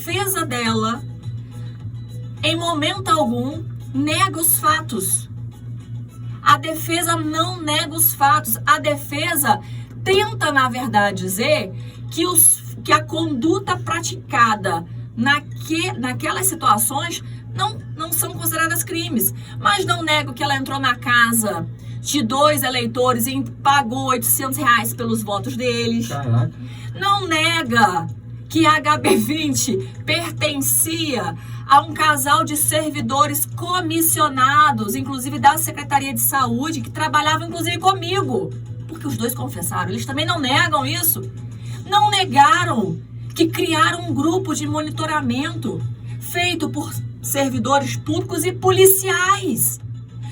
defesa dela, em momento algum, nega os fatos. A defesa não nega os fatos. A defesa tenta, na verdade, dizer que a conduta praticada naquelas situações não são consideradas crimes. Mas não nego que ela entrou na casa de 2 eleitores e pagou R$800 pelos votos deles. Caraca. Não nega que a HB20 pertencia a um casal de servidores comissionados, inclusive da Secretaria de Saúde, que trabalhavam inclusive comigo. Porque os dois confessaram, eles também não negam isso. Não negaram que criaram um grupo de monitoramento feito por servidores públicos e policiais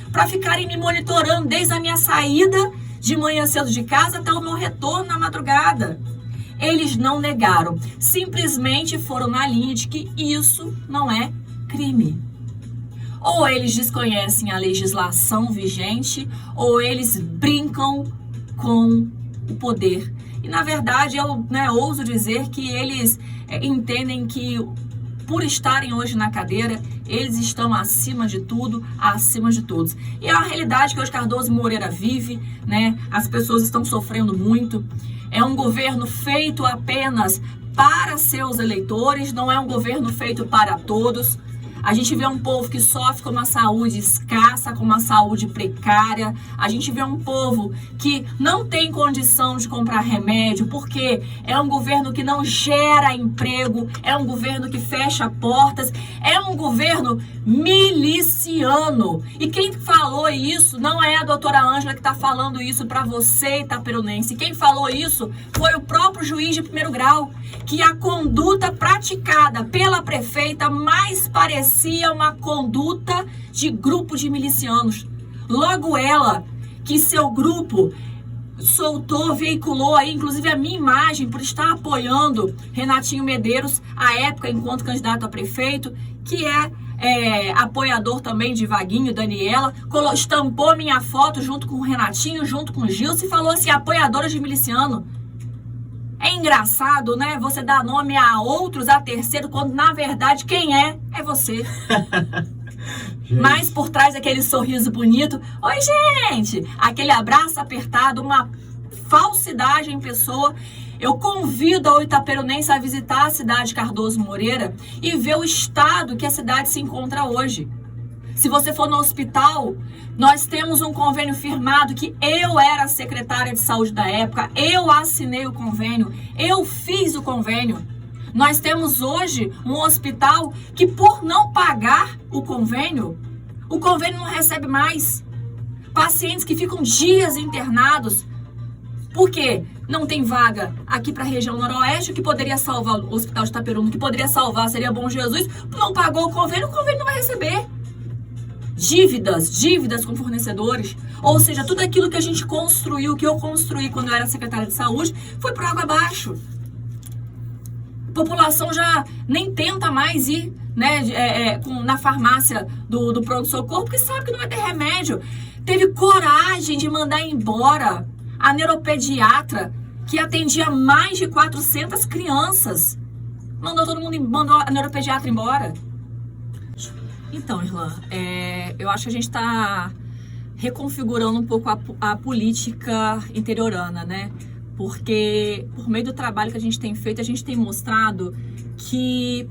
para ficarem me monitorando desde a minha saída de manhã cedo de casa até o meu retorno na madrugada. Eles não negaram, simplesmente foram na linha de que isso não é crime. Ou eles desconhecem a legislação vigente, ou eles brincam com o poder. E na verdade eu ouso dizer que eles entendem que, por estarem hoje na cadeira, eles estão acima de tudo, acima de todos. E é uma realidade que hoje Cardoso Moreira vive, né? As pessoas estão sofrendo muito. É um governo feito apenas para seus eleitores, não é um governo feito para todos. A gente vê um povo que sofre com uma saúde escassa, com uma saúde precária. A gente vê um povo que não tem condição de comprar remédio, porque é um governo que não gera emprego, é um governo que fecha portas, é um governo miliciano. E quem falou isso não é a doutora Ângela que está falando isso para você, itaperunense. Quem falou isso foi o próprio juiz de primeiro grau, que a conduta praticada pela prefeita mais parecia uma conduta de grupo de milicianos. Logo ela, que seu grupo veiculou aí, inclusive a minha imagem, por estar apoiando Renatinho Medeiros, à época, enquanto candidato a prefeito, que é apoiador também de Vaguinho, Daniela, estampou minha foto junto com o Renatinho, junto com o Gilson, e falou assim, apoiadora de miliciano. É engraçado, né? Você dá nome a outros, a terceiro, quando na verdade quem é você. Mas por trás daquele sorriso bonito, oi gente, aquele abraço apertado, uma falsidade em pessoa. Eu convido a itaperunense a visitar a cidade de Cardoso Moreira e ver o estado que a cidade se encontra hoje. Se você for no hospital, nós temos um convênio firmado que eu era secretária de saúde da época, eu assinei o convênio, eu fiz o convênio. Nós temos hoje um hospital que, por não pagar o convênio não recebe mais. Pacientes que ficam dias internados. Por quê? Não tem vaga aqui para a região noroeste, que poderia salvar o Hospital de Itaperuna, que poderia salvar seria Bom Jesus, não pagou o convênio não vai receber. Dívidas com fornecedores, ou seja, tudo aquilo que a gente construiu, que eu construí quando eu era secretária de saúde, foi por água abaixo. A população já nem tenta mais ir, né, na farmácia do pronto-socorro, porque sabe que não vai ter remédio. Teve coragem de mandar embora a neuropediatra, que atendia mais de 400 crianças. Mandou a neuropediatra embora. Então, Irlan, eu acho que a gente está reconfigurando um pouco a política interiorana, né? Porque por meio do trabalho que a gente tem feito, a gente tem mostrado que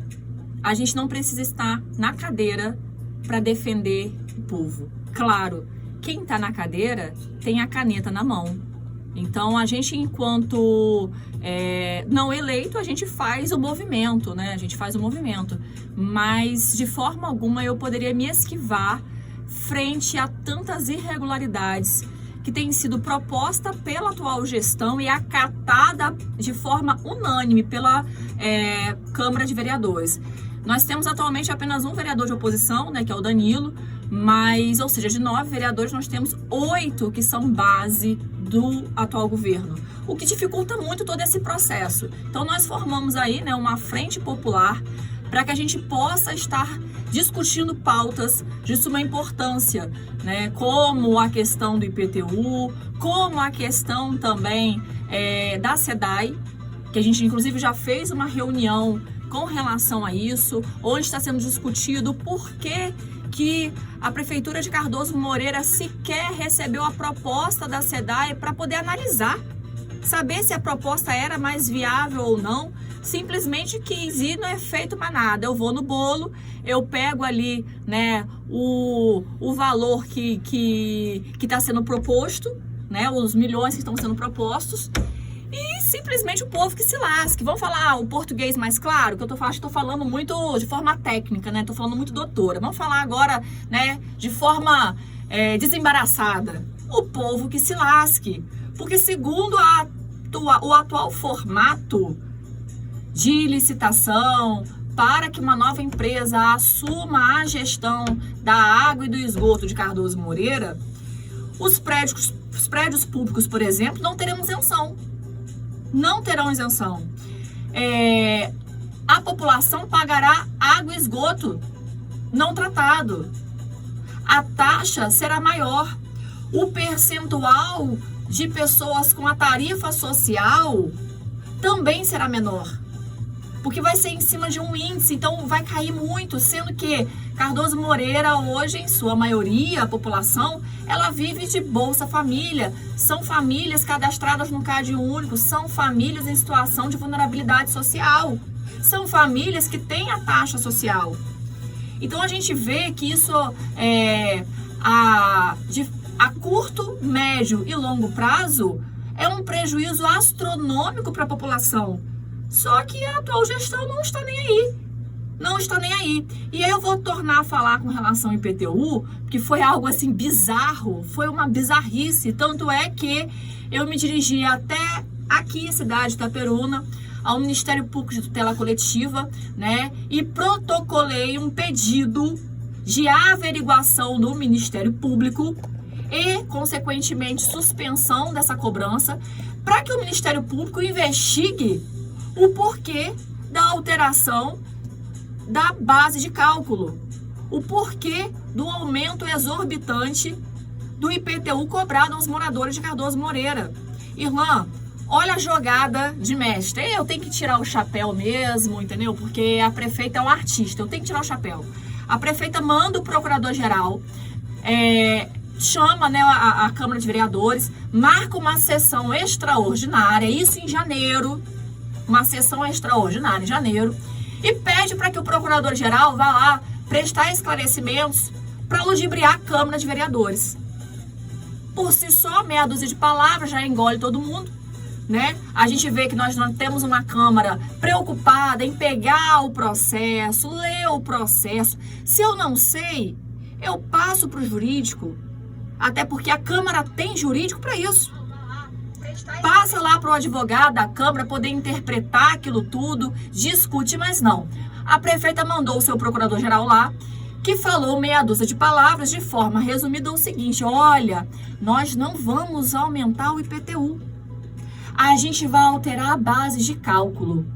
a gente não precisa estar na cadeira para defender o povo. Claro, quem está na cadeira tem a caneta na mão. Então, a gente, enquanto não eleito, a gente faz o movimento, né? A gente faz o movimento. Mas, de forma alguma, eu poderia me esquivar frente a tantas irregularidades que têm sido proposta pela atual gestão e acatada de forma unânime pela Câmara de Vereadores. Nós temos atualmente apenas um vereador de oposição, né, que é o Danilo, mas, ou seja, de 9 vereadores, nós temos 8 que são base do atual governo, o que dificulta muito todo esse processo. Então, nós formamos aí, né, uma frente popular para que a gente possa estar discutindo pautas de suma importância, né, como a questão do IPTU, como a questão também da SEDAI, que a gente inclusive já fez uma reunião com relação a isso, onde está sendo discutido o porquê que a Prefeitura de Cardoso Moreira sequer recebeu a proposta da SEDAI para poder analisar, saber se a proposta era mais viável ou não. Simplesmente quis ir, não é feito mais nada. Eu vou no bolo, eu pego ali, né, o valor que está sendo proposto, né, os milhões que estão sendo propostos, e simplesmente o povo que se lasque. Vamos falar o português mais claro, que eu estou falando muito de forma técnica, né? Estou falando muito doutora. Vamos falar agora, né, de forma desembaraçada. O povo que se lasque. Porque segundo o atual formato de licitação para que uma nova empresa assuma a gestão da água e do esgoto de Cardoso Moreira, os prédios públicos, por exemplo, não terão isenção. Não terão isenção. A população pagará água e esgoto não tratado. A taxa será maior. O percentual de pessoas com a tarifa social também será menor. Porque vai ser em cima de um índice, então vai cair muito, sendo que Cardoso Moreira hoje, em sua maioria, a população, ela vive de Bolsa Família. São famílias cadastradas no Cade Único, são famílias em situação de vulnerabilidade social. São famílias que têm a taxa social. Então a gente vê que isso a curto, médio e longo prazo é um prejuízo astronômico para a população. Só que a atual gestão não está nem aí. Não está nem aí. E aí eu vou tornar a falar com relação ao IPTU, que foi algo assim bizarro, foi uma bizarrice. Tanto é que eu me dirigi até aqui, cidade de Itaperuna, ao Ministério Público de Tutela Coletiva, né? E protocolei um pedido de averiguação do Ministério Público e, consequentemente, suspensão dessa cobrança, para que o Ministério Público investigue o porquê da alteração da base de cálculo, o porquê do aumento exorbitante do IPTU cobrado aos moradores de Cardoso Moreira. Irlã, olha a jogada de mestre. Eu tenho que tirar o chapéu mesmo, entendeu? Porque a prefeita é um artista, eu tenho que tirar o chapéu. A prefeita manda o procurador-geral, chama, né, a Câmara de Vereadores, marca uma sessão extraordinária, isso em janeiro, uma sessão extraordinária em janeiro, e pede para que o procurador-geral vá lá prestar esclarecimentos para ludibriar a Câmara de Vereadores. Por si só, meia dúzia de palavras já engole todo mundo, né? A gente vê que nós não temos uma Câmara preocupada em pegar o processo, ler o processo. Se eu não sei, eu passo para o jurídico, até porque a Câmara tem jurídico para isso. Passa lá para o advogado da Câmara poder interpretar aquilo tudo, discute, mas não. A prefeita mandou o seu procurador-geral lá, que falou meia dúzia de palavras de forma resumida o seguinte: olha, nós não vamos aumentar o IPTU. A gente vai alterar a base de cálculo.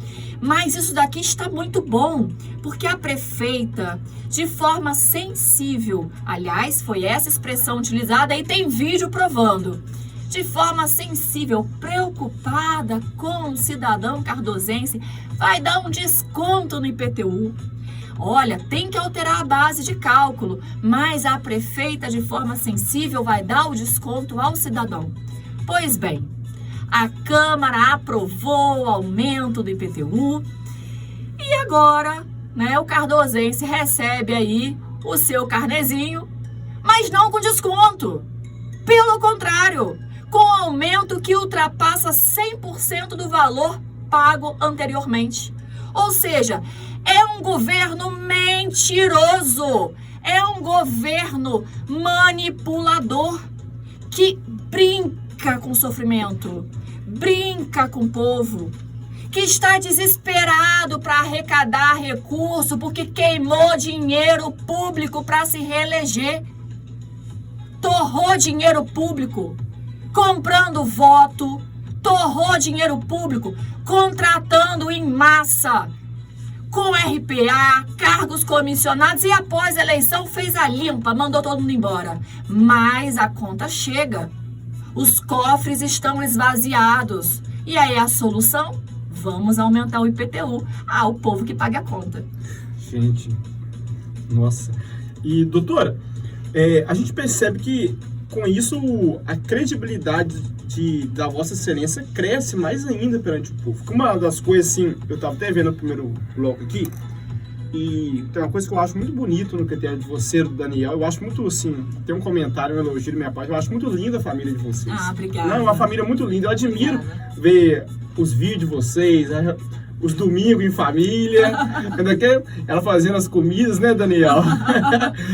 Mas isso daqui está muito bom, porque a prefeita, de forma sensível, aliás, foi essa expressão utilizada e tem vídeo provando, de forma sensível, preocupada com o cidadão cardosense, vai dar um desconto no IPTU. Olha, tem que alterar a base de cálculo, mas a prefeita, de forma sensível, vai dar o desconto ao cidadão. Pois bem, a Câmara aprovou o aumento do IPTU e agora, né, o cardosense recebe aí o seu carnezinho, mas não com desconto. Pelo contrário, com aumento que ultrapassa 100% do valor pago anteriormente. Ou seja, é um governo mentiroso, é um governo manipulador que brinca com o sofrimento, brinca com o povo, que está desesperado para arrecadar recurso porque queimou dinheiro público para se reeleger, torrou dinheiro público comprando voto, torrou dinheiro público contratando em massa com RPA, cargos comissionados, e após a eleição fez a limpa, mandou todo mundo embora. Mas a conta chega, os cofres estão esvaziados. E aí a solução? Vamos aumentar o IPTU. O povo que paga a conta. Gente, nossa. E, doutora, a gente percebe que com isso a credibilidade da Vossa Excelência cresce mais ainda perante o povo. Uma das coisas, assim, eu estava até vendo o primeiro bloco aqui, e tem uma coisa que eu acho muito bonito no critério de você, do Daniel. Eu acho muito, assim, tem um comentário, um elogio da minha parte. Eu acho muito linda a família de vocês. Obrigada. Não, é uma família muito linda. Eu admiro ver os vídeos de vocês, os domingos em família. Ela fazendo as comidas, né, Daniel?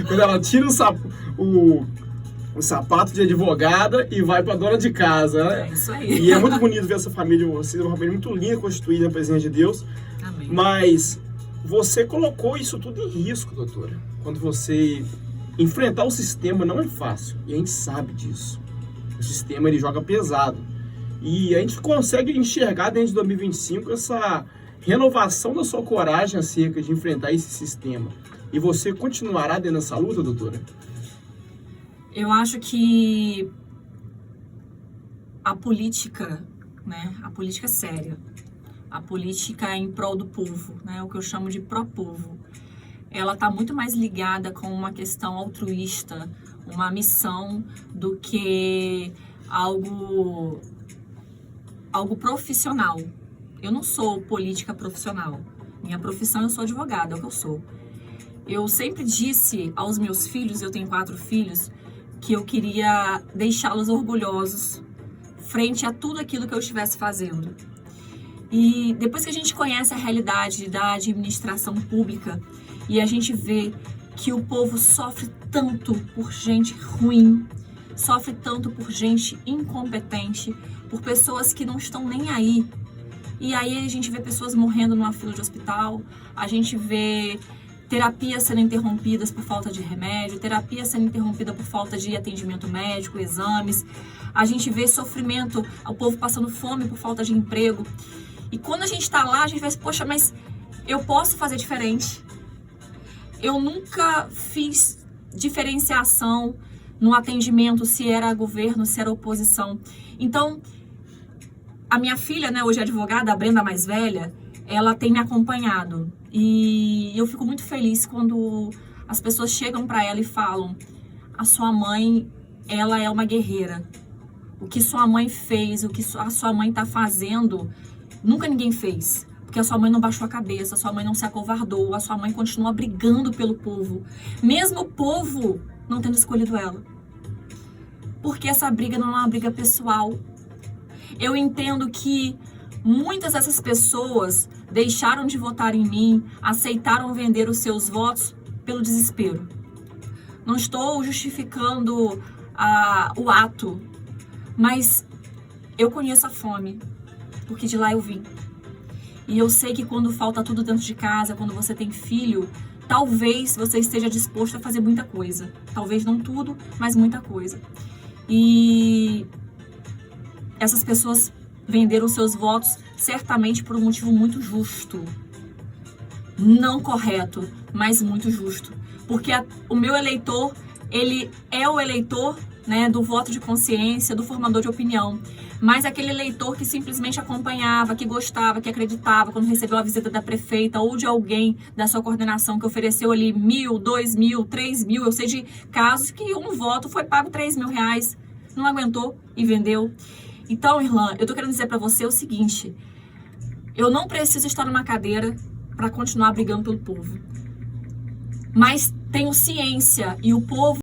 Quando ela tira o sapato de advogada e vai para dona de casa, né? É isso aí. E é muito bonito ver essa família de vocês, é uma família muito linda, constituída na presença de Deus. Amém. Mas você colocou isso tudo em risco, doutora. Quando você enfrentar o sistema não é fácil, e a gente sabe disso. O sistema, ele joga pesado. E a gente consegue enxergar dentro de 2025 essa renovação da sua coragem acerca de enfrentar esse sistema. E você continuará dentro dessa luta, doutora? Eu acho que a política, né, a política séria, a política em prol do povo, né, o que eu chamo de pró-povo, ela está muito mais ligada com uma questão altruísta, uma missão, do que algo profissional. Eu não sou política profissional. Minha profissão, eu sou advogada, é o que eu sou. Eu sempre disse aos meus filhos, eu tenho 4 filhos, que eu queria deixá-los orgulhosos frente a tudo aquilo que eu estivesse fazendo. E depois que a gente conhece a realidade da administração pública e a gente vê que o povo sofre tanto por gente ruim, sofre tanto por gente incompetente, por pessoas que não estão nem aí. E aí a gente vê pessoas morrendo numa fila de hospital, a gente vê terapias sendo interrompidas por falta de remédio, terapia sendo interrompida por falta de atendimento médico, exames. A gente vê sofrimento, o povo passando fome por falta de emprego. E quando a gente está lá, a gente vai, poxa, mas eu posso fazer diferente. Eu nunca fiz diferenciação no atendimento, se era governo, se era oposição. Então, a minha filha, né, hoje é advogada, a Brenda mais velha, ela tem me acompanhado. E eu fico muito feliz quando as pessoas chegam para ela e falam: a sua mãe, ela é uma guerreira. O que sua mãe fez, o que a sua mãe está fazendo, nunca ninguém fez. Porque a sua mãe não baixou a cabeça, a sua mãe não se acovardou, a sua mãe continua brigando pelo povo. Mesmo o povo não tendo escolhido ela. Porque essa briga não é uma briga pessoal. Eu entendo que muitas dessas pessoas deixaram de votar em mim, aceitaram vender os seus votos pelo desespero. Não estou justificando o ato, mas eu conheço a fome, porque de lá eu vim. E eu sei que quando falta tudo dentro de casa, quando você tem filho, talvez você esteja disposto a fazer muita coisa. Talvez não tudo, mas muita coisa. E essas pessoas venderam seus votos certamente por um motivo muito justo. Não correto, mas muito justo. Porque o meu eleitor, ele é o eleitor, né, do voto de consciência, do formador de opinião. Mas aquele eleitor que simplesmente acompanhava, que gostava, que acreditava, quando recebeu a visita da prefeita ou de alguém da sua coordenação que ofereceu ali 1.000, 2.000, 3.000. Eu sei de casos que um voto foi pago R$3.000, não aguentou e vendeu. Então, Irlan, eu tô querendo dizer pra você o seguinte: eu não preciso estar numa cadeira para continuar brigando pelo povo. Mas tenho ciência, e o povo